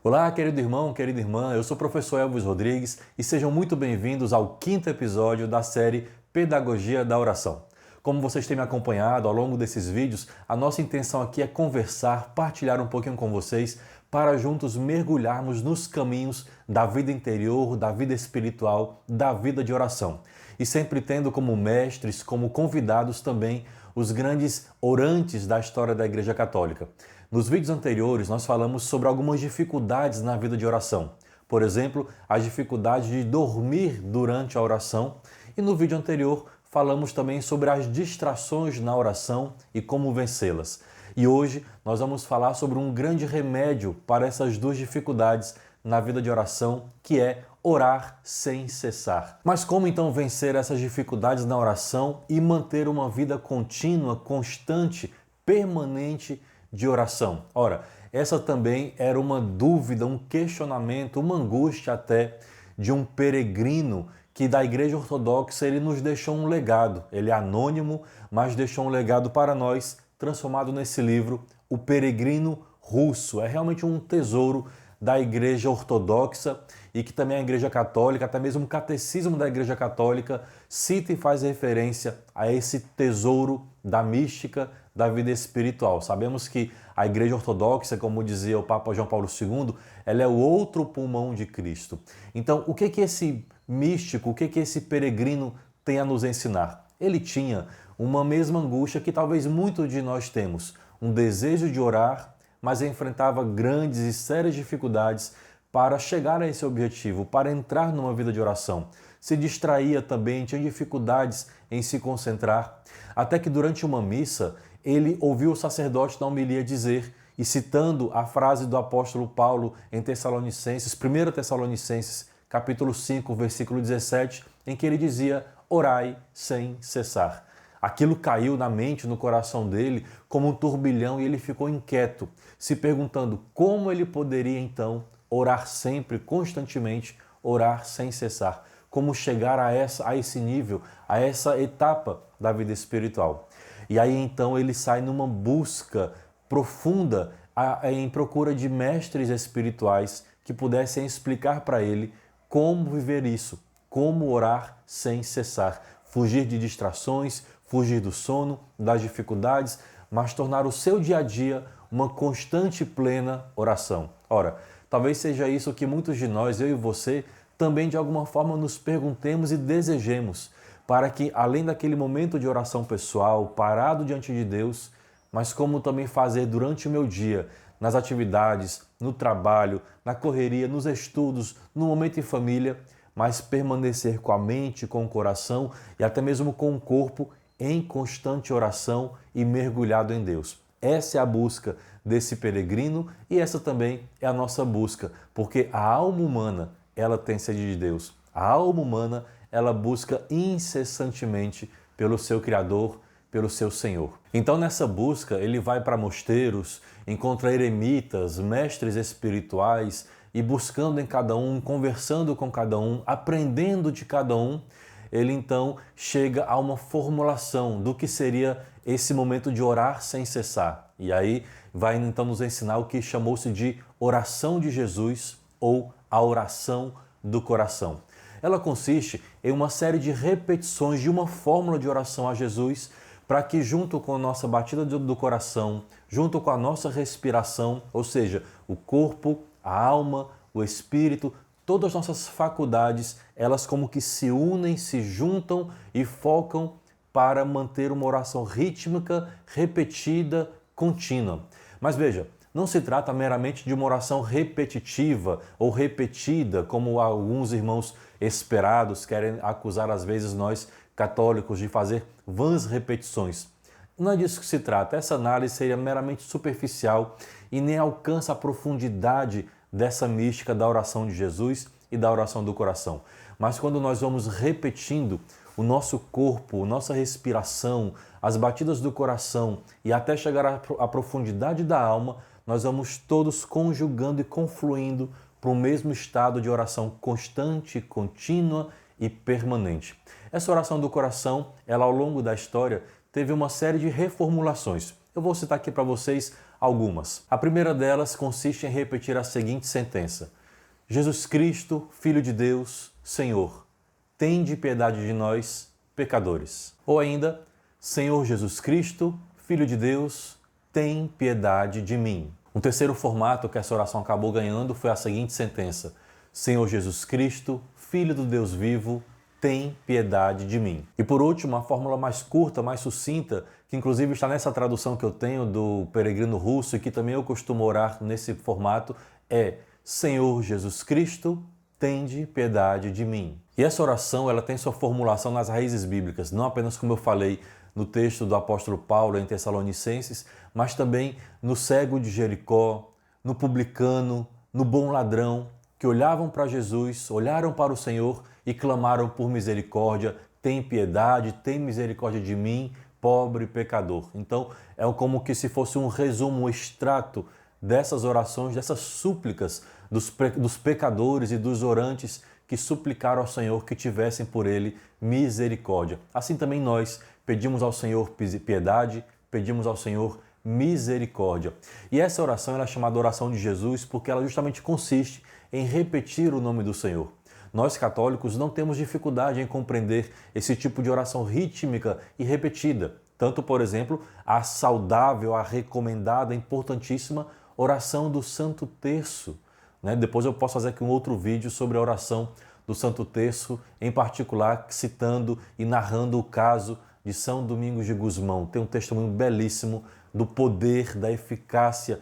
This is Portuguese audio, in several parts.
Olá, querido irmão, querida irmã, eu sou o professor Elvis Rodrigues e sejam muito bem-vindos ao 5º episódio da série Pedagogia da Oração. Como vocês têm me acompanhado ao longo desses vídeos, a nossa intenção aqui é conversar, partilhar um pouquinho com vocês para juntos mergulharmos nos caminhos da vida interior, da vida espiritual, da vida de oração. E sempre tendo como mestres, como convidados também, os grandes orantes da história da Igreja Católica. Nos vídeos anteriores, nós falamos sobre algumas dificuldades na vida de oração. Por exemplo, a dificuldade de dormir durante a oração. E no vídeo anterior, falamos também sobre as distrações na oração e como vencê-las. E hoje, nós vamos falar sobre um grande remédio para essas duas dificuldades na vida de oração, que é orar sem cessar. Mas como então vencer essas dificuldades na oração e manter uma vida contínua, constante, permanente de oração? Ora, essa também era uma dúvida, um questionamento, uma angústia até de um peregrino que da Igreja Ortodoxa ele nos deixou um legado. Ele é anônimo, mas deixou um legado para nós, transformado nesse livro, O Peregrino Russo. É realmente um tesouro da Igreja Ortodoxa e que também a Igreja Católica, até mesmo o Catecismo da Igreja Católica, cita e faz referência a esse tesouro da mística, da vida espiritual. Sabemos que a Igreja Ortodoxa, como dizia o Papa João Paulo II, ela é o outro pulmão de Cristo. Então, o que esse místico, o que esse peregrino tem a nos ensinar? Ele tinha uma mesma angústia que talvez muitos de nós temos, um desejo de orar, mas enfrentava grandes e sérias dificuldades para chegar a esse objetivo, para entrar numa vida de oração. Se distraía também, tinha dificuldades em se concentrar, até que durante uma missa ele ouviu o sacerdote na homilia dizer, e citando a frase do apóstolo Paulo em Tessalonicenses, 1 Tessalonicenses, capítulo 5, versículo 17, em que ele dizia, orai sem cessar. Aquilo caiu na mente, no coração dele, como um turbilhão e ele ficou inquieto, se perguntando como ele poderia então orar sempre, constantemente, orar sem cessar. Como chegar a esse nível, a essa etapa da vida espiritual. E aí então ele sai numa busca profunda em procura de mestres espirituais que pudessem explicar para ele como viver isso, como orar sem cessar, fugir de distrações, fugir do sono, das dificuldades, mas tornar o seu dia a dia uma constante e plena oração. Ora, talvez seja isso que muitos de nós, eu e você, também de alguma forma nos perguntemos e desejemos, para que além daquele momento de oração pessoal, parado diante de Deus, mas como também fazer durante o meu dia, nas atividades, no trabalho, na correria, nos estudos, no momento em família, mas permanecer com a mente, com o coração e até mesmo com o corpo em constante oração e mergulhado em Deus. Essa é a busca desse peregrino e essa também é a nossa busca, porque a alma humana, ela tem sede de Deus. A alma humana, ela busca incessantemente pelo seu Criador, pelo seu Senhor. Então nessa busca, ele vai para mosteiros, encontra eremitas, mestres espirituais e buscando em cada um, conversando com cada um, aprendendo de cada um, ele então chega a uma formulação do que seria esse momento de orar sem cessar. E aí vai então nos ensinar o que chamou-se de oração de Jesus ou a oração do coração. Ela consiste em uma série de repetições de uma fórmula de oração a Jesus para que junto com a nossa batida do coração, junto com a nossa respiração, ou seja, o corpo, a alma, o espírito, todas as nossas faculdades, elas como que se unem, se juntam e focam para manter uma oração rítmica, repetida, contínua. Mas veja, não se trata meramente de uma oração repetitiva ou repetida, como alguns irmãos esperados querem acusar às vezes nós católicos de fazer vãs repetições. Não é disso que se trata. Essa análise seria meramente superficial e nem alcança a profundidade dessa mística da oração de Jesus e da oração do coração. Mas quando nós vamos repetindo o nosso corpo, nossa respiração, as batidas do coração e até chegar à profundidade da alma, nós vamos todos conjugando e confluindo para o mesmo estado de oração constante, contínua e permanente. Essa oração do coração, ela ao longo da história teve uma série de reformulações. Eu vou citar aqui para vocês algumas. A primeira delas consiste em repetir a seguinte sentença: Jesus Cristo, Filho de Deus, Senhor, tende piedade de nós, pecadores. Ou ainda, Senhor Jesus Cristo, Filho de Deus, tem piedade de mim. Um terceiro formato que essa oração acabou ganhando foi a seguinte sentença: Senhor Jesus Cristo, Filho do Deus vivo, tem piedade de mim. E por último, uma fórmula mais curta, mais sucinta, que inclusive está nessa tradução que eu tenho do Peregrino Russo e que também eu costumo orar nesse formato, é: Senhor Jesus Cristo, tende piedade de mim. E essa oração, ela tem sua formulação nas raízes bíblicas, não apenas como eu falei no texto do apóstolo Paulo em Tessalonicenses, mas também no cego de Jericó, no publicano, no bom ladrão, que olhavam para Jesus, olharam para o Senhor e clamaram por misericórdia: tem piedade, tem misericórdia de mim, pobre pecador. Então, é como que se fosse um resumo, um extrato dessas orações, dessas súplicas dos pecadores e dos orantes que suplicaram ao Senhor que tivessem por ele misericórdia. Assim também nós pedimos ao Senhor piedade, pedimos ao Senhor misericórdia. E essa oração ela é chamada oração de Jesus porque ela justamente consiste em repetir o nome do Senhor. Nós católicos não temos dificuldade em compreender esse tipo de oração rítmica e repetida. Tanto, por exemplo, a saudável, a recomendada, importantíssima oração do Santo Terço. Depois eu posso fazer aqui um outro vídeo sobre a oração do Santo Terço, em particular citando e narrando o caso de São Domingos de Gusmão. Tem um testemunho belíssimo do poder, da eficácia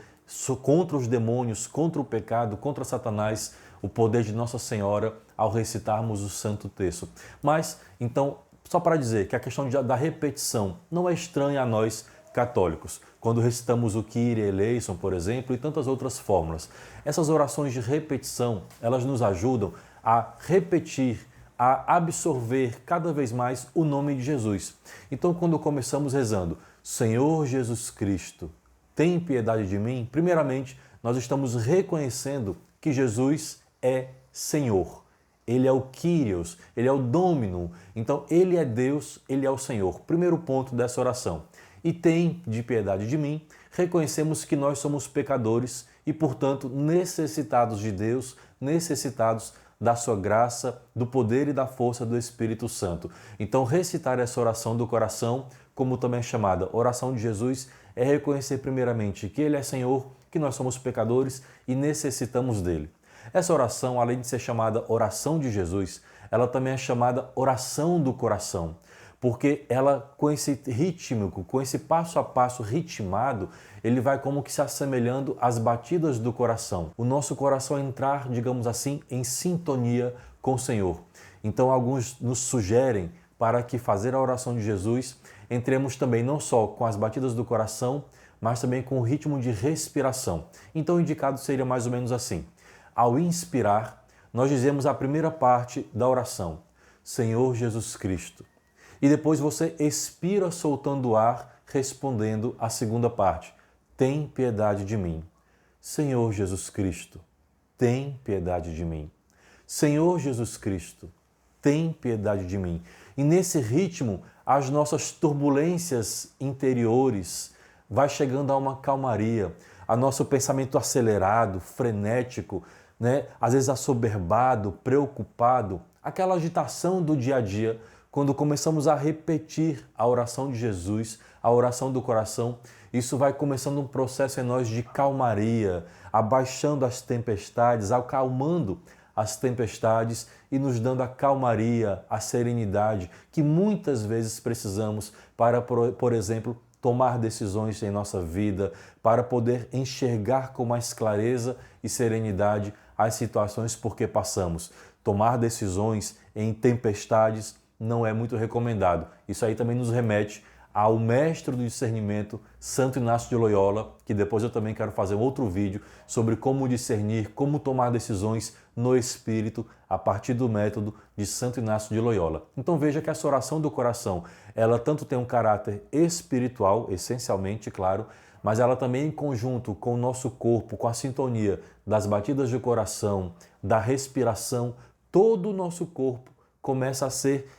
contra os demônios, contra o pecado, contra Satanás, o poder de Nossa Senhora ao recitarmos o Santo Terço. Mas, então, só para dizer que a questão da repetição não é estranha a nós católicos. Quando recitamos o Kyrie eleison, por exemplo, e tantas outras fórmulas. Essas orações de repetição, elas nos ajudam a repetir, a absorver cada vez mais o nome de Jesus. Então, quando começamos rezando, Senhor Jesus Cristo, tem piedade de mim, primeiramente, nós estamos reconhecendo que Jesus é Senhor. Ele é o Kyrios, Ele é o Dominum. Então, Ele é Deus, Ele é o Senhor. Primeiro ponto dessa oração. E tem de piedade de mim, reconhecemos que nós somos pecadores e, portanto, necessitados de Deus, necessitados da sua graça, do poder e da força do Espírito Santo. Então, recitar essa oração do coração, como também é chamada oração de Jesus, é reconhecer primeiramente que Ele é Senhor, que nós somos pecadores e necessitamos dEle. Essa oração, além de ser chamada oração de Jesus, ela também é chamada oração do coração, porque ela, com esse rítmico, com esse passo a passo ritmado, ele vai como que se assemelhando às batidas do coração. O nosso coração entrar, digamos assim, em sintonia com o Senhor. Então, alguns nos sugerem para que fazer a oração de Jesus, entremos também não só com as batidas do coração, mas também com o ritmo de respiração. Então, o indicado seria mais ou menos assim. Ao inspirar, nós dizemos a primeira parte da oração, Senhor Jesus Cristo. E depois você expira soltando o ar, respondendo a segunda parte, tem piedade de mim. Senhor Jesus Cristo, tem piedade de mim. Senhor Jesus Cristo, tem piedade de mim. E nesse ritmo, as nossas turbulências interiores vai chegando a uma calmaria, a nosso pensamento acelerado, frenético, às vezes assoberbado, preocupado, aquela agitação do dia a dia, quando começamos a repetir a oração de Jesus, a oração do coração, isso vai começando um processo em nós de calmaria, abaixando as tempestades, acalmando as tempestades e nos dando a calmaria, a serenidade que muitas vezes precisamos para, por exemplo, tomar decisões em nossa vida, para poder enxergar com mais clareza e serenidade as situações por que passamos. Tomar decisões em tempestades não é muito recomendado. Isso aí também nos remete ao mestre do discernimento, Santo Inácio de Loyola, que depois eu também quero fazer um outro vídeo sobre como discernir, como tomar decisões no Espírito a partir do método de Santo Inácio de Loyola. Então veja que essa oração do coração, ela tanto tem um caráter espiritual, essencialmente, claro, mas ela também em conjunto com o nosso corpo, com a sintonia das batidas do coração, da respiração, todo o nosso corpo começa a ser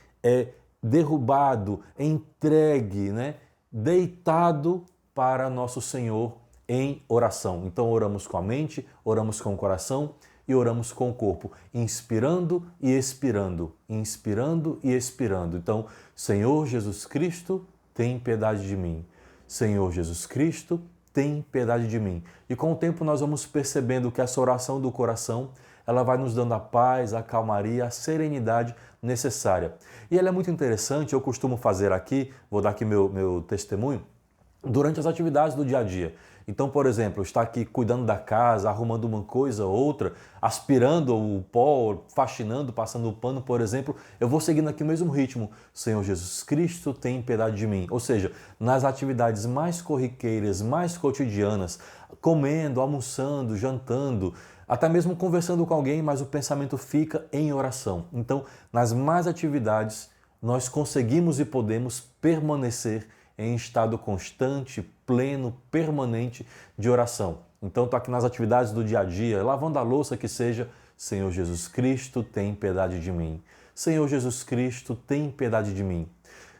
derrubado, entregue, né? Deitado para nosso Senhor em oração. Então oramos com a mente, oramos com o coração e oramos com o corpo, inspirando e expirando, inspirando e expirando. Então, Senhor Jesus Cristo, tem piedade de mim. Senhor Jesus Cristo, tem piedade de mim. E com o tempo nós vamos percebendo que essa oração do coração, ela vai nos dando a paz, a calmaria, a serenidade necessária. E ela é muito interessante, eu costumo fazer aqui, vou dar aqui meu testemunho, durante as atividades do dia a dia. Então, por exemplo, estar aqui cuidando da casa, arrumando uma coisa ou outra, aspirando o pó, faxinando, passando o pano, por exemplo, eu vou seguindo aqui o mesmo ritmo. Senhor Jesus Cristo, tem piedade de mim. Ou seja, nas atividades mais corriqueiras, mais cotidianas, comendo, almoçando, jantando, até mesmo conversando com alguém, mas o pensamento fica em oração. Então, nas mais atividades, nós conseguimos e podemos permanecer em estado constante, pleno, permanente de oração. Então, estou aqui nas atividades do dia a dia, lavando a louça que seja, Senhor Jesus Cristo, tem piedade de mim. Senhor Jesus Cristo, tem piedade de mim.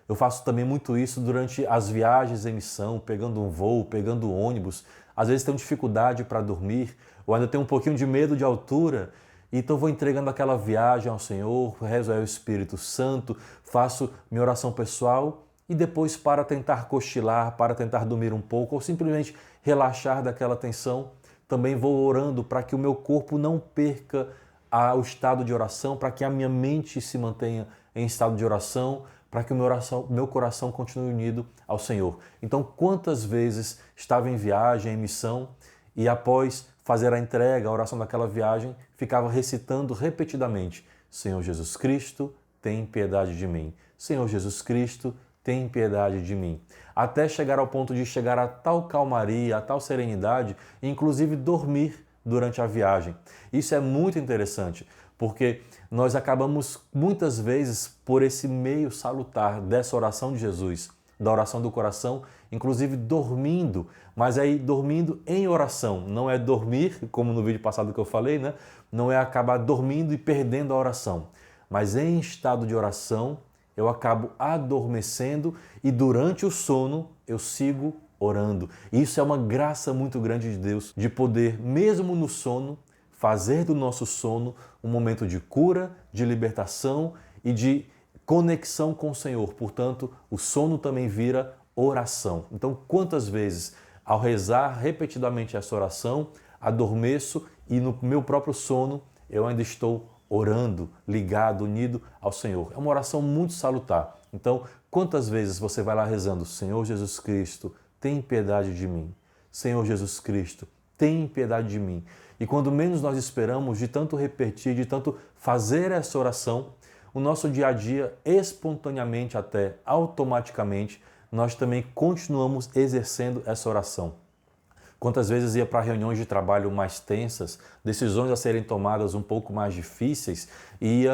Eu faço também muito isso durante as viagens em missão, pegando um voo, pegando um ônibus. Às vezes tenho dificuldade para dormir, ou ainda tenho um pouquinho de medo de altura, então vou entregando aquela viagem ao Senhor, rezo ao Espírito Santo, faço minha oração pessoal e depois, para tentar cochilar, para tentar dormir um pouco ou simplesmente relaxar daquela tensão, também vou orando para que o meu corpo não perca o estado de oração, para que a minha mente se mantenha em estado de oração, para que o meu coração continue unido ao Senhor. Então, quantas vezes estava em viagem, em missão, e após fazer a entrega, a oração daquela viagem, ficava recitando repetidamente: Senhor Jesus Cristo, tem piedade de mim. Senhor Jesus Cristo, tem piedade de mim. Até chegar ao ponto de chegar a tal calmaria, a tal serenidade, inclusive dormir durante a viagem. Isso é muito interessante, porque nós acabamos muitas vezes por esse meio salutar dessa oração de Jesus, da oração do coração, inclusive dormindo, mas aí dormindo em oração. Não é dormir, como no vídeo passado que eu falei, né? Não é acabar dormindo e perdendo a oração, mas em estado de oração, eu acabo adormecendo e durante o sono eu sigo orando. Isso é uma graça muito grande de Deus, de poder, mesmo no sono, fazer do nosso sono um momento de cura, de libertação e de conexão com o Senhor. Portanto, o sono também vira oração. Então, quantas vezes, ao rezar repetidamente essa oração, adormeço e no meu próprio sono eu ainda estou orando, ligado, unido ao Senhor. É uma oração muito salutar. Então, quantas vezes você vai lá rezando: Senhor Jesus Cristo, tem piedade de mim. Senhor Jesus Cristo, tem piedade de mim. E quando menos nós esperamos, de tanto repetir, de tanto fazer essa oração, o nosso dia a dia, espontaneamente até, automaticamente, nós também continuamos exercendo essa oração. Quantas vezes ia para reuniões de trabalho mais tensas, decisões a serem tomadas um pouco mais difíceis, e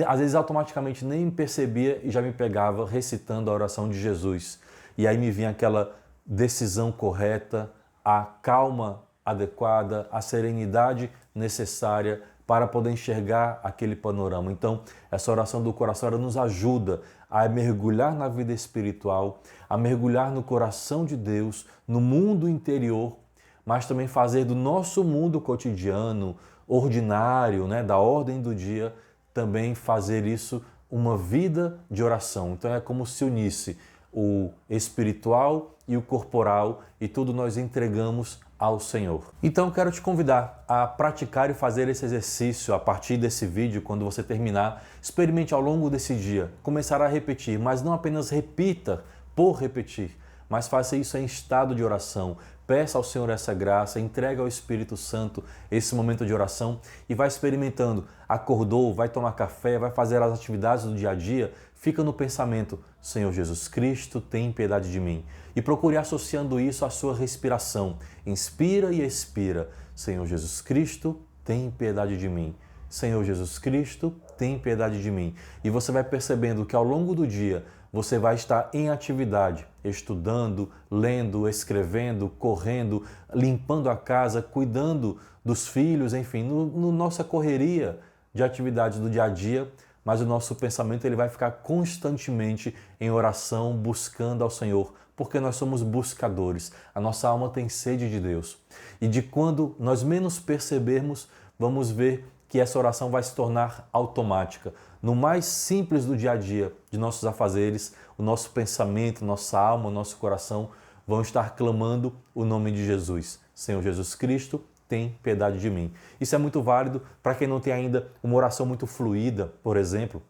às vezes automaticamente nem percebia e já me pegava recitando a oração de Jesus. E aí me vinha aquela decisão correta, a calma adequada, a serenidade necessária para poder enxergar aquele panorama. Então, essa oração do coração ela nos ajuda a mergulhar na vida espiritual, a mergulhar no coração de Deus, no mundo interior, mas também fazer do nosso mundo cotidiano, ordinário, né, da ordem do dia, também fazer isso uma vida de oração. Então é como se unisse o espiritual e o corporal e tudo nós entregamos ao Senhor. Então quero te convidar a praticar e fazer esse exercício a partir desse vídeo. Quando você terminar, experimente ao longo desse dia, começar a repetir, mas não apenas repita por repetir, mas faça isso em estado de oração. Peça ao Senhor essa graça, entrega ao Espírito Santo esse momento de oração e vai experimentando. Acordou, vai tomar café, vai fazer as atividades do dia a dia, fica no pensamento: Senhor Jesus Cristo, tem piedade de mim. E procure associando isso à sua respiração. Inspira e expira. Senhor Jesus Cristo, tem piedade de mim. Senhor Jesus Cristo, tem piedade de mim. E você vai percebendo que ao longo do dia você vai estar em atividade, estudando, lendo, escrevendo, correndo, limpando a casa, cuidando dos filhos, enfim, no nossa correria de atividades do dia a dia, mas o nosso pensamento ele vai ficar constantemente em oração, buscando ao Senhor, porque nós somos buscadores. A nossa alma tem sede de Deus. E de quando nós menos percebermos, vamos ver que essa oração vai se tornar automática. No mais simples do dia a dia, de nossos afazeres, o nosso pensamento, nossa alma, nosso coração vão estar clamando o nome de Jesus. Senhor Jesus Cristo, tem piedade de mim. Isso é muito válido para quem não tem ainda uma oração muito fluida, por exemplo,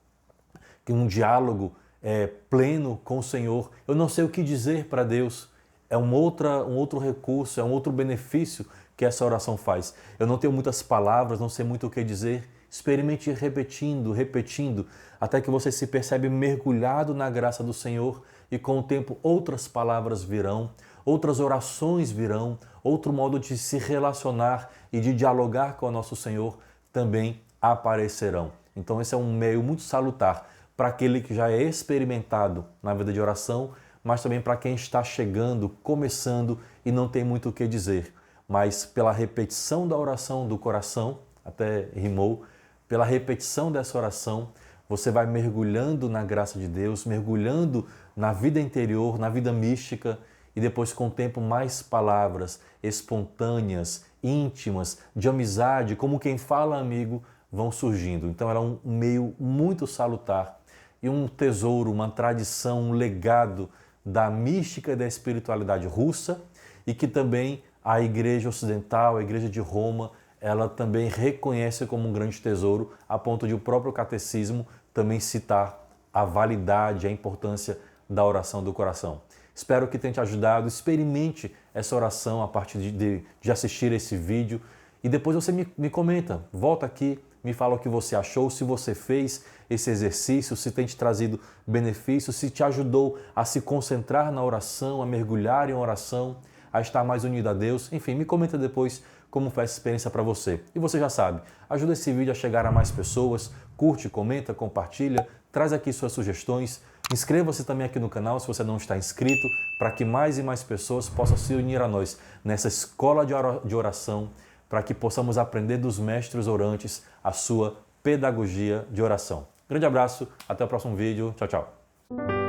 que um diálogo pleno com o Senhor. Eu não sei o que dizer para Deus. É um outro recurso, é um outro benefício que essa oração faz. Eu não tenho muitas palavras, não sei muito o que dizer. Experimente ir repetindo, até que você se percebe mergulhado na graça do Senhor e com o tempo outras palavras virão, outras orações virão, outro modo de se relacionar e de dialogar com o nosso Senhor também aparecerão. Então esse é um meio muito salutar para aquele que já é experimentado na vida de oração, mas também para quem está chegando, começando e não tem muito o que dizer. Mas pela repetição da oração do coração, até rimou, pela repetição dessa oração, você vai mergulhando na graça de Deus, mergulhando na vida interior, na vida mística, e depois com o tempo mais palavras espontâneas, íntimas, de amizade, como quem fala amigo, vão surgindo. Então era um meio muito salutar e um tesouro, uma tradição, um legado da mística e da espiritualidade russa e que também a Igreja Ocidental, a Igreja de Roma, ela também reconhece como um grande tesouro, a ponto de o próprio catecismo também citar a validade, a importância da oração do coração. Espero que tenha te ajudado. Experimente essa oração a partir de assistir esse vídeo e depois você me comenta, volta aqui, me fala o que você achou, se você fez esse exercício, se tem te trazido benefícios, se te ajudou a se concentrar na oração, a mergulhar em oração, a estar mais unido a Deus. Enfim, me comenta depois como foi essa experiência para você. E você já sabe, ajuda esse vídeo a chegar a mais pessoas, curte, comenta, compartilha, traz aqui suas sugestões. Inscreva-se também aqui no canal se você não está inscrito, para que mais e mais pessoas possam se unir a nós nessa escola de oração, para que possamos aprender dos mestres orantes a sua pedagogia de oração. Grande abraço, até o próximo vídeo. Tchau, tchau.